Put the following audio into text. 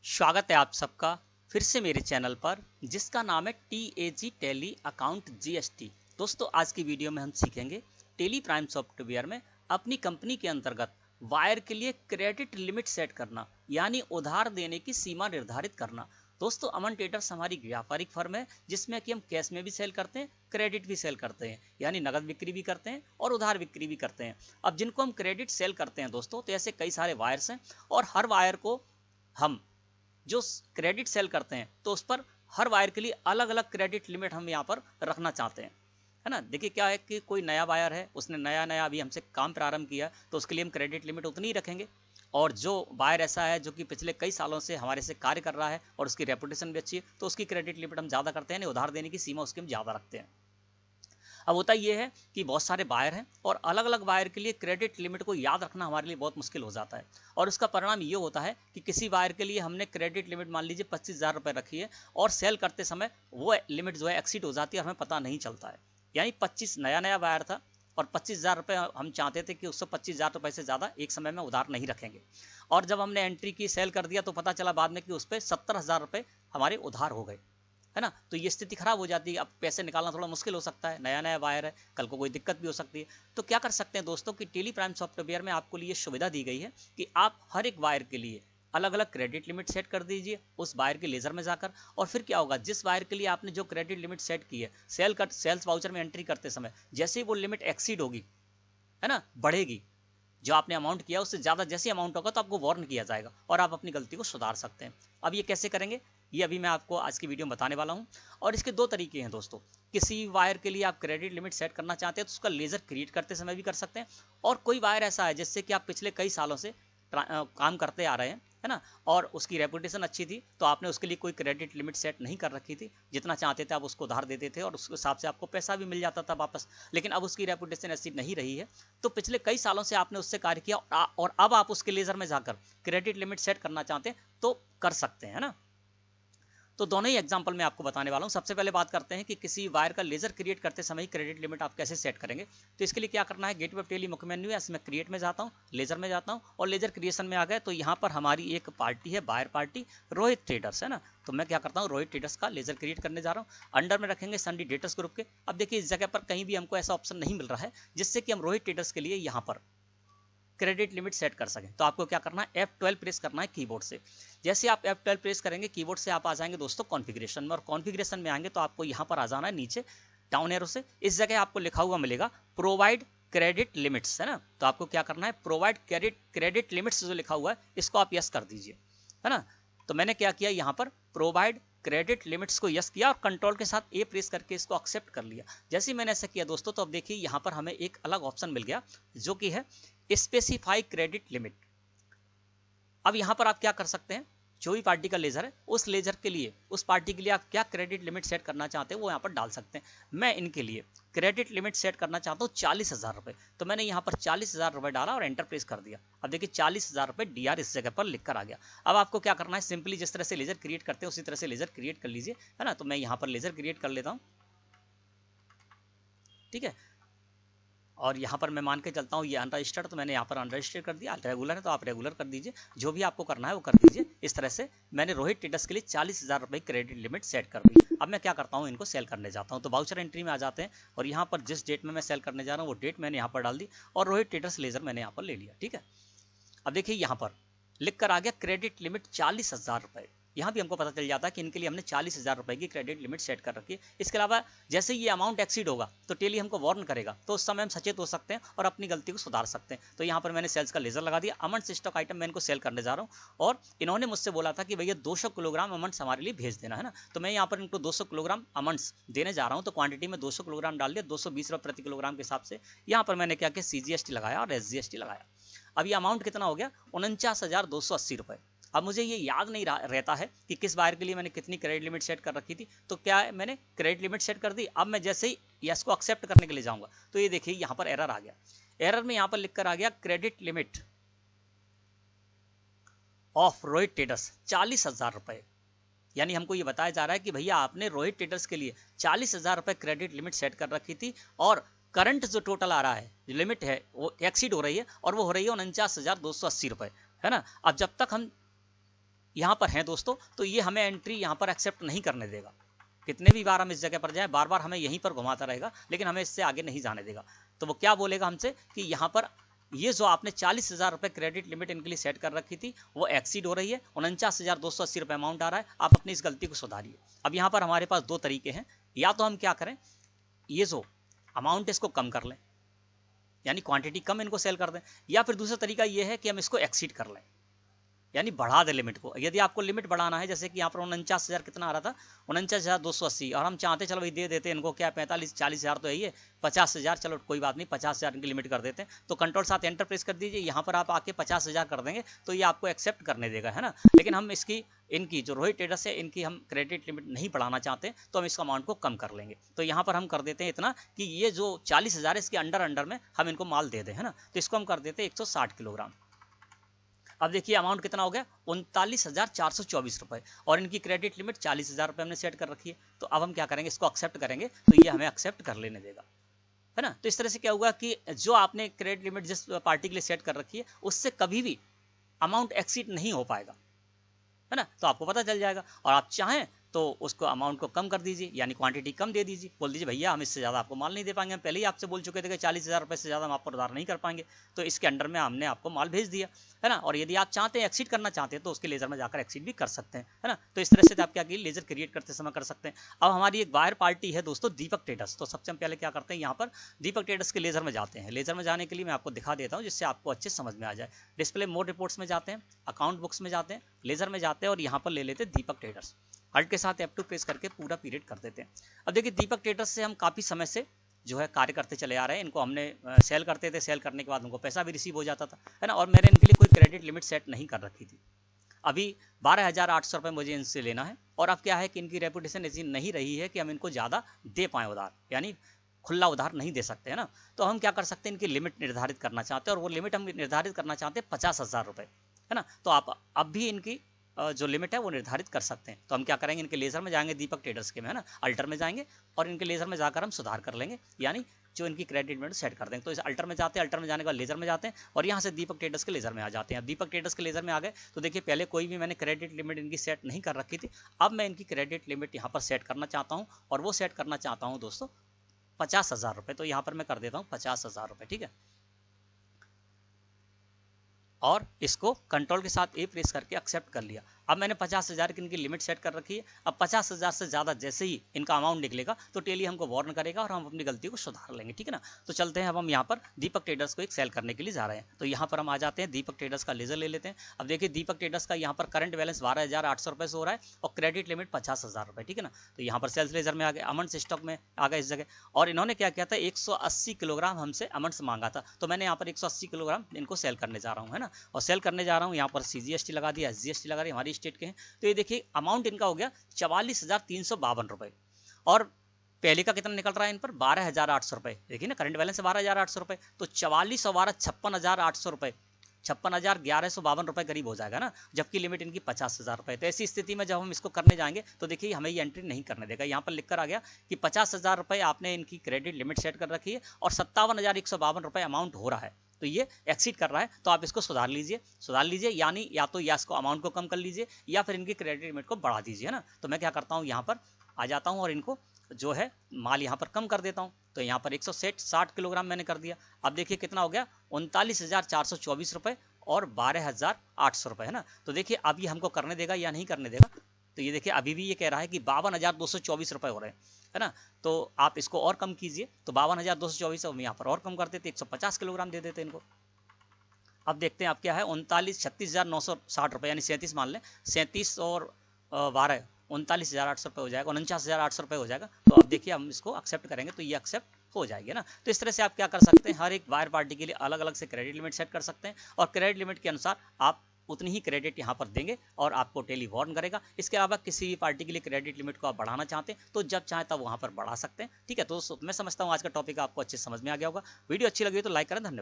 स्वागत है आप सबका फिर से मेरे चैनल पर जिसका नाम है TAG टैली अकाउंट GST। दोस्तों आज की वीडियो में हम सीखेंगे टैली प्राइम सॉफ्टवेयर में अपनी कंपनी के अंतर्गत वायर के लिए क्रेडिट लिमिट सेट करना, यानी उधार देने की सीमा निर्धारित करना। दोस्तों अमन ट्रेडर्स हमारी व्यापारिक फर्म है जिसमें कि हम कैश में भी सेल करते हैं, क्रेडिट भी सेल करते हैं, यानी नगद बिक्री भी करते हैं और उधार बिक्री भी करते हैं। अब जिनको हम क्रेडिट सेल करते हैं दोस्तों, तो ऐसे कई सारे वायर्स हैं और हर वायर को हम जो क्रेडिट सेल करते हैं तो उस पर हर वायर के लिए अलग अलग क्रेडिट लिमिट हम यहाँ पर रखना चाहते हैं, है ना। देखिए क्या है कि कोई नया वायर है, उसने नया अभी हमसे काम प्रारंभ किया तो उसके लिए हम क्रेडिट लिमिट उतनी ही रखेंगे। और जो वायर ऐसा है जो कि पिछले कई सालों से हमारे से कार्य कर रहा है और उसकी रेपुटेशन भी अच्छी है, तो उसकी क्रेडिट लिमिट हम ज़्यादा करते हैं, उधार देने की सीमा उसकी हम ज़्यादा रखते हैं। अब होता यह है कि बहुत सारे बायर हैं और अलग अलग बायर के लिए क्रेडिट लिमिट को याद रखना हमारे लिए बहुत मुश्किल हो जाता है। और उसका परिणाम ये होता है कि किसी बायर के लिए हमने क्रेडिट लिमिट मान लीजिए 25,000 रुपये रखी है और सेल करते समय वो लिमिट जो है एक्सीड हो जाती है और हमें पता नहीं चलता है। यानी 25 नया बायर था और 25,000 रुपये हम चाहते थे कि उससे 25,000 रुपये से ज़्यादा एक समय में उधार नहीं रखेंगे, और जब हमने एंट्री की सेल कर दिया तो पता चला बाद में कि उस पर 70,000 रुपये हमारे उधार हो गए, है ना। तो ये स्थिति खराब हो जाती है। अब पैसे निकालना थोड़ा मुश्किल हो सकता है, नया वायर है, कल को कोई दिक्कत भी हो सकती है। तो क्या कर सकते हैं दोस्तों कि टैली प्राइम सॉफ्टवेयर में आपको लिए सुविधा दी गई है कि आप हर एक वायर के लिए अलग अलग क्रेडिट लिमिट सेट कर दीजिए उस वायर के लेजर में जाकर। और फिर क्या होगा, जिस वायर के लिए आपने जो क्रेडिट लिमिट सेट की है, सेल्स वाउचर में एंट्री करते समय जैसे ही वो लिमिट एक्सीड होगी, है ना, बढ़ेगी, जो आपने अमाउंट किया उससे ज़्यादा जैसे अमाउंट होगा तो आपको वार्न किया जाएगा और आप अपनी गलती को सुधार सकते हैं। अब ये कैसे करेंगे, ये अभी मैं आपको आज की वीडियो में बताने वाला हूँ। और इसके दो तरीके हैं दोस्तों। किसी वायर के लिए आप क्रेडिट लिमिट सेट करना चाहते हैं तो उसका लेजर क्रिएट करते समय भी कर सकते हैं, और कोई वायर ऐसा है जिससे कि आप पिछले कई सालों से काम करते आ रहे हैं, है ना, और उसकी रेपुटेशन अच्छी थी, तो आपने उसके लिए कोई क्रेडिट लिमिट सेट नहीं कर रखी थी, जितना चाहते थे आप उसको उधार देते थे और उस हिसाब से आपको पैसा भी मिल जाता था वापस। लेकिन अब उसकी रेपुटेशन ऐसी नहीं रही है, तो पिछले कई सालों से आपने उससे कार्य किया और अब आप उसके लेजर में जाकर क्रेडिट लिमिट सेट करना चाहते हैं तो कर सकते हैं, है ना। तो दोनों ही एग्जांपल मैं आपको बताने वाला हूं। सबसे पहले बात करते हैं कि किसी वायर का लेजर क्रिएट करते समय क्रेडिट लिमिट आप कैसे सेट करेंगे। तो इसके लिए क्या करना है, गेटवे ऑफ टैली मुख्य मेन्यू है, इसमें क्रिएट में जाता हूं, लेजर में जाता हूं और लेजर क्रिएशन में आ गए तो यहाँ पर हमारी एक पार्टी है, बायर पार्टी रोहित ट्रेडर्स, है ना। तो मैं क्या करता हूँ, रोहित ट्रेडर्स का लेजर क्रिएट करने जा रहा हूँ। अंडर में रखेंगे सन्डी डेटर्स ग्रुप के। अब देखिए इस जगह पर कहीं भी हमको ऐसा ऑप्शन नहीं मिल रहा है जिससे कि हम रोहित ट्रेडर्स के लिए यहाँ पर क्रेडिट लिमिट सेट कर सकें। तो आपको क्या करना है, F12 प्रेस करना है कीबोर्ड से। जैसे आप F12 प्रेस करेंगे कीबोर्ड से आप आ जाएंगे दोस्तों कॉन्फ़िगरेशन में, और कॉन्फ़िगरेशन में आएंगे तो आपको यहाँ पर आ जाना है नीचे डाउन एरो से। इस जगह आपको लिखा हुआ मिलेगा प्रोवाइड क्रेडिट लिमिट्स, है ना। तो आपको क्या करना है, प्रोवाइड क्रेडिट लिमिट्स जो लिखा हुआ है इसको आप यस कर दीजिए, है ना। तो मैंने क्या किया, यहाँ पर प्रोवाइड क्रेडिट लिमिट्स को यस किया और कंट्रोल के साथ ए प्रेस करके इसको एक्सेप्ट कर लिया। जैसे ही मैंने ऐसा किया दोस्तों, तो अब देखिए यहाँ पर हमें एक अलग ऑप्शन मिल गया जो कि है स्पेसिफाई क्रेडिट लिमिट। अब यहां पर आप क्या कर सकते हैं, जो भी पार्टी का लेजर है उस लेजर के लिए, उस पार्टी के लिए आप क्या क्रेडिट लिमिट सेट करना चाहते हैं वो यहां पर डाल सकते हैं। मैं इनके लिए क्रेडिट लिमिट सेट करना चाहता हूं 40,000 रुपए, तो मैंने यहां पर 40,000 रुपए डाला और एंटर प्रेस कर दिया। अब देखिए 40,000 रुपए डीआर इस जगह पर लिख कर आ गया। अब आपको क्या करना है, सिंपली जिस तरह से लेजर क्रिएट करते हैं उसी तरह से लेजर क्रिएट कर लीजिए, है ना। तो मैं यहां पर लेजर क्रिएट कर लेता हूं, ठीक है। और यहाँ पर मैं मान के चलता हूँ ये अनरजिस्टर्ड, तो मैंने यहाँ पर अनरजिस्टर्ड कर दिया। रेगुलर है तो आप रेगुलर कर दीजिए, जो भी आपको करना है वो कर दीजिए। इस तरह से मैंने रोहित ट्रेडर्स के लिए 40,000 रुपये क्रेडिट लिमिट सेट कर दी। अब मैं क्या करता हूँ, इनको सेल करने जाता हूँ। तो वाउचर एंट्री में आ जाते हैं और यहाँ पर जिस डेट में मैं सेल करने जा रहा हूँ वो डेट मैंने यहाँ पर डाल दी और रोहित ट्रेडर्स लेजर मैंने यहाँ पर ले लिया, ठीक है। अब देखिए यहाँ पर लिख कर आ गया क्रेडिट लिमिट 40,000 रुपये। यहाँ भी हमको पता चल जाता है कि इनके लिए हमने 40,000 रुपये की क्रेडिट लिमिट सेट कर रखी है। इसके अलावा जैसे ये अमाउंट एक्सीड होगा तो टैली हमको वार्न करेगा, तो उस समय हम सचेत हो सकते हैं और अपनी गलती को सुधार सकते हैं। तो यहाँ पर मैंने सेल्स का लेजर लगा दिया। अमंट्स स्टॉक आइटम मैं इनको सेल करने जा रहा हूँ और इन्होंने मुझसे बोला था कि भैया 200 किलोग्राम अमंट्स हमारे लिए भेज देना, है ना। तो मैं यहाँ पर इनको 200 किलोग्राम अमंट्स देने जा रहा हूँ। तो क्वांटिटी में 200 किलोग्राम डाल दिया, 220 रुपये प्रति किलोग्राम के हिसाब से। यहाँ पर मैंने क्या किया, CGST लगाया और SGST लगाया। अब ये अमाउंट कितना हो गया, 49,280 रुपये। अब मुझे ये याद नहीं रहता है कि किस बायर के लिए मैंने कितनी क्रेडिट लिमिट सेट कर रखी थी। तो क्या है, मैंने क्रेडिट लिमिट सेट कर दी। अब मैं जैसे ही यस को एक्सेप्ट करने के लिए जाऊंगा तो ये देखिए यहाँ पर एरर आ गया। एरर में यहाँ पर लिखकर आ गया credit limit of Rohit traders 40,000 रुपये। यानी हमको ये बताया जा रहा है कि भैया आपने रोहित ट्रेडर्स के लिए 40,000 रुपये क्रेडिट लिमिट सेट कर रखी थी और करंट जो टोटल आ रहा है, जो लिमिट है वो एक्सीड हो रही है और वो हो रही है 49,280 रुपये, है ना। अब जब तक हम यहाँ पर हैं दोस्तों, तो ये हमें एंट्री यहाँ पर एक्सेप्ट नहीं करने देगा। कितने भी बार हम इस जगह पर जाएं, बार बार हमें यहीं पर घुमाता रहेगा, लेकिन हमें इससे आगे नहीं जाने देगा। तो वो क्या बोलेगा हमसे कि यहाँ पर ये जो आपने 40,000 रुपये क्रेडिट लिमिट इनके लिए सेट कर रखी थी वो एक्सीड हो रही है, 49,280 रुपये अमाउंट आ रहा है, आप अपनी इस गलती को सुधारिए। अब यहाँ पर हमारे पास दो तरीके हैं, या तो हम क्या करें, ये जो अमाउंट इसको कम कर लें, यानी क्वांटिटी कम इनको सेल कर दें, या फिर दूसरा तरीका ये है कि हम इसको एक्सीड कर लें, यानी बढ़ा दे लिमिट को। यदि आपको लिमिट बढ़ाना है, जैसे कि यहाँ पर 49,000 कितना आ रहा था, 49,280, और हम चाहते चलो भाई दे देते इनको, क्या 45-40,000 तो है ही है, 50,000, चलो कोई बात नहीं 50,000 इनकी लिमिट कर देते हैं। तो कंट्रोल साथ एंटर प्रेस कर दीजिए, यहाँ पर आप आके 50,000 कर देंगे तो ये आपको एक्सेप्ट करने देगा, है ना। लेकिन हम इनकी जो रोहित ट्रेडर्स है इनकी हम क्रेडिट लिमिट नहीं बढ़ाना चाहते, तो हम इसका अमाउंट को कम कर लेंगे। तो यहाँ पर हम कर देते हैं इतना कि ये जो 40,000 है इसके अंडर में हम इनको माल दे दें, है ना। तो इसको हम कर देते हैं 160 किलोग्राम। अब देखिए अमाउंट कितना हो गया, 39,424 रुपये, और इनकी क्रेडिट लिमिट 40,000 रुपये हमने सेट कर रखी है। तो अब हम क्या करेंगे, इसको एक्सेप्ट करेंगे, तो ये हमें एक्सेप्ट कर लेने देगा, है ना। तो इस तरह से क्या हुआ कि जो आपने क्रेडिट लिमिट जिस पार्टी के लिए सेट कर रखी है उससे कभी भी अमाउंट एक्सीड नहीं हो पाएगा, है ना। तो आपको पता चल जाएगा, और आप चाहें तो उसको अमाउंट को कम कर दीजिए, यानी क्वांटिटी कम दे दीजिए, बोल दीजिए भैया हम इससे ज़्यादा आपको माल नहीं दे पाएंगे, हम पहले ही आपसे बोल चुके थे कि 40,000 रुपये से ज़्यादा हम आपको उधार नहीं कर पाएंगे, तो इसके अंडर में हमने आपको माल भेज दिया, है ना। और यदि आप चाहते हैं एक्सीड करना चाहते हैं तो उसके लेजर में जाकर एक्सीड भी कर सकते हैं, है ना। तो इस तरह से आप क्या कीजिए, लेजर क्रिएट करते समय कर सकते हैं। अब हमारी एक बायर पार्टी है दोस्तों, दीपक ट्रेडर्स। तो सबसे हम पहले क्या करते हैं, यहाँ पर दीपक ट्रेडर्स के लेजर में जाते हैं। लेजर में जाने के लिए मैं आपको दिखा देता हूँ जिससे आपको अच्छे समझ में आ जाए। डिस्प्ले मोड रिपोर्ट्स में जाते हैं, अकाउंट बुक्स में जाते हैं, लेजर में जाते हैं, और यहाँ पर ले लेते हैं दीपक ट्रेडर्स। अल्ट के साथ F2 प्रेस करके पूरा पीरियड कर देते हैं। अब देखिए दीपक ट्रेडर्स से हम काफ़ी समय से जो है कार्य करते चले आ रहे हैं। इनको हमने सेल करते थे, सेल करने के बाद उनको पैसा भी रिसीव हो जाता था, है ना। और मैंने इनके लिए कोई क्रेडिट लिमिट सेट नहीं कर रखी थी। अभी 12,800 रुपये मुझे इनसे लेना है, और अब क्या है कि इनकी रेपुटेशन ऐसी नहीं रही है कि हम इनको ज़्यादा दे पाएँ उधार, यानी खुला उधार नहीं दे सकते, है ना। तो हम क्या कर सकते हैं, इनकी लिमिट निर्धारित करना चाहते हैं, और वो लिमिट हम निर्धारित करना चाहते हैं 50,000 रुपये, है ना। तो आप अब भी इनकी जो लिमिट है वो निर्धारित कर सकते हैं। तो हम क्या करेंगे, इनके लेजर में जाएंगे, दीपक ट्रेडर्स के में, है ना, अल्टर में जाएंगे, और इनके लेजर में जाकर हम सुधार कर लेंगे, यानी जो इनकी क्रेडिट लिमिट सेट कर देंगे। तो इस अल्टर में जाते हैं, अल्टर में जाने के बाद लेजर में जाते हैं, और यहाँ से दीपक ट्रेडर्स के लेजर में आ जाते हैं। अब दीपक ट्रेडर्स के लेजर में आ गए तो देखिए पहले कोई भी मैंने क्रेडिट लिमिट इनकी सेट नहीं कर रखी थी। अब मैं इनकी क्रेडिट लिमिट यहाँ पर सेट करना चाहता हूँ, और वो सेट करना चाहता हूँ दोस्तों 50,000 रुपये। तो यहाँ पर मैं कर देता हूँ 50,000 रुपये, ठीक है। और इसको कंट्रोल के साथ ए प्रेस करके एक्सेप्ट कर लिया। अब मैंने 50,000 की इनकी लिमिट सेट कर रखी है। अब 50,000 से ज़्यादा जैसे ही इनका अमाउंट निकलेगा तो टेली हमको वार्न करेगा और हम अपनी गलती को सुधार लेंगे, ठीक है ना। तो चलते हैं, अब हम यहाँ पर दीपक ट्रेडर्स को एक सेल करने के लिए जा रहे हैं। तो यहाँ पर हम आ जाते हैं, दीपक ट्रेडर्स का लेजर ले लेते हैं। अब देखिए दीपक ट्रेडर्स का यहाँ पर करंट बैलेंस 12,800 रुपये से हो रहा है, और क्रेडिट लिमिट 50,000 रुपये, ठीक है ना। तो यहाँ पर सेल्स लेजर में आ गए, अमंड्स स्टॉक में आ गए इस जगह, और इन्होंने क्या किया था, 180 किलोग्राम हमसे अमंड्स मांगा था। तो मैंने यहाँ पर 180 किलोग्राम इनको सेल करने जा रहा हूँ, है ना। और सेल करने जा रहा हूँ, यहाँ पर CGST लगा दिया, SGST लगा रही हमारी स्टेट के हैं। तो ये देखिए अमाउंट इनका हो गया 44,352 रुपए, और पहले का कितना निकल रहा है इन पर 12,800 रुपए। देखिए ना, करंट बैलेंस है 12,800 रुपए, तो 44 और 12 56,800 रुपए, 56,1152 रुपए करीब हो जाएगा ना, जबकि लिमिट इनकी 50,000 रुपए। तो ऐसी स्थिति में जब हम इसको करने जाएंगे तो देखिए हमें ये एंट्री नहीं करने देगा। यहाँ पर लिखकर आ गया कि 50,000 रुपए आपने इनकी क्रेडिट लिमिट सेट कर रखी है, और 57,152 रुपए अमाउंट हो रहा है, तो ये एक्सीड कर रहा है। तो आप इसको सुधार लीजिए, यानी या तो या इसको अमाउंट को कम कर लीजिए, या फिर इनकी क्रेडिट लिमिट को बढ़ा दीजिए, है ना। तो मैं क्या करता हूँ, यहाँ पर आ जाता हूँ और इनको जो है माल यहाँ पर कम कर देता हूँ। तो यहाँ पर 160 किलोग्राम मैंने कर दिया। अब देखिए कितना हो गया, 39,424 रुपये और 12,800 रुपये, है ना। तो देखिए अब ये हमको करने देगा या नहीं करने देगा। तो ये देखिए अभी भी ये कह रहा है कि 52,224 रुपये हो रहे हैं, है ना। तो आप इसको और कम कीजिए, तो 52,224 हम यहाँ पर और कम कर देते, 150 किलोग्राम दे देते इनको। अब देखते हैं आप क्या है, 36,960 रुपये, यानी 37 मान लें, 37 और 12 39,800 रुपये हो जाएगा, 49,800 रुपये हो जाएगा। तो अब देखिए हम इसको एक्सेप्ट करेंगे तो ये एक्सेप्ट हो जाएगी ना। तो इस तरह से आप क्या कर सकते हैं, हर एक बायर पार्टी के लिए अलग अलग से क्रेडिट लिमिट सेट कर सकते हैं, और क्रेडिट लिमिट के अनुसार आप उतनी ही क्रेडिट यहाँ पर देंगे और आपको टेली वार्न करेगा। इसके अलावा किसी भी पार्टी के लिए क्रेडिट लिमिट को आप बढ़ाना चाहते हैं तो जब चाहे तब वहाँ पर बढ़ा सकते हैं, ठीक है। तो मैं समझता हूँ आज का टॉपिक आपको अच्छे समझ में आ गया होगा। वीडियो अच्छी लगी तो लाइक करें, धन्यवाद।